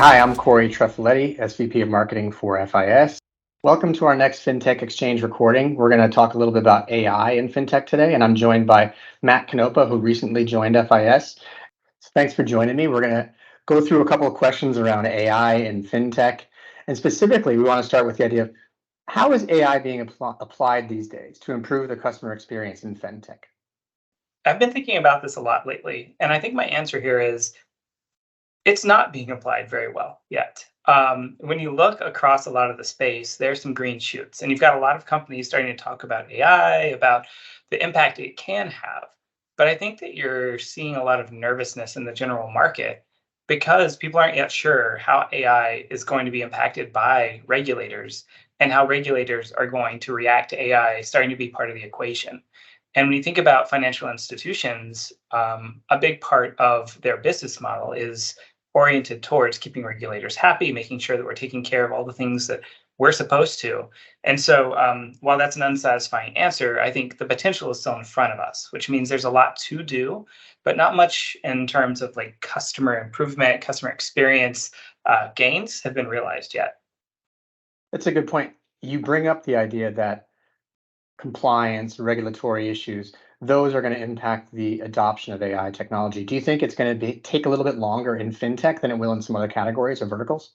Hi, I'm Cory Treffiletti, SVP of Marketing for FIS. Welcome to our next Fintech Exchange recording. We're going to talk a little bit about AI in FinTech today, and I'm joined by Matt Kanopa, who recently joined FIS. So thanks for joining me. We're going to go through a couple of questions around AI and FinTech, and specifically, we want to start with the idea of how is AI being applied these days to improve the customer experience in FinTech? I've been thinking about this a lot lately, and I think my answer here is it's not being applied very well yet. When you look across a lot of the space, there's some green shoots, and you've got a lot of companies starting to talk about AI, about the impact it can have. But I think that you're seeing a lot of nervousness in the general market because people aren't yet sure how AI is going to be impacted by regulators and how regulators are going to react to AI starting to be part of the equation. And when you think about financial institutions, a big part of their business model is oriented towards keeping regulators happy, making sure that we're taking care of all the things that we're supposed to. And so, while that's an unsatisfying answer, I think the potential is still in front of us, which means there's a lot to do, but not much in terms of like customer improvement, customer experience gains have been realized yet. That's a good point. You bring up the idea that compliance, regulatory issues, those are going to impact the adoption of AI technology. Do you think it's going to take a little bit longer in fintech than it will in some other categories or verticals?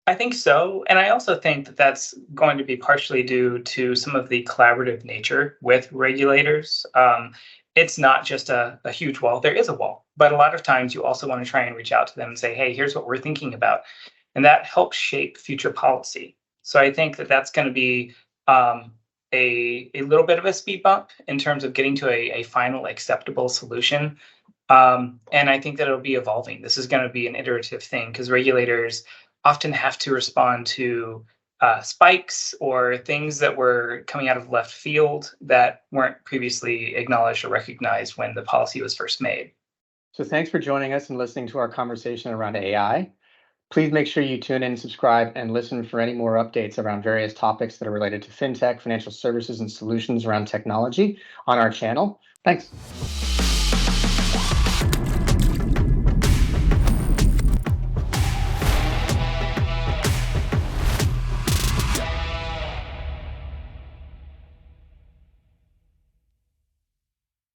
I think so. And I also think that that's going to be partially due to some of the collaborative nature with regulators. It's not just a huge wall. There is a wall, but a lot of times you also want to try and reach out to them and say, hey, here's what we're thinking about. And that helps shape future policy. So I think that that's going to be a little bit of a speed bump in terms of getting to a final acceptable solution. And I think that it'll be evolving. This is going to be an iterative thing because regulators often have to respond to spikes or things that were coming out of left field that weren't previously acknowledged or recognized when the policy was first made. So thanks for joining us and listening to our conversation around AI. Please make sure you tune in, subscribe, and listen for any more updates around various topics that are related to fintech, financial services, and solutions around technology on our channel. Thanks.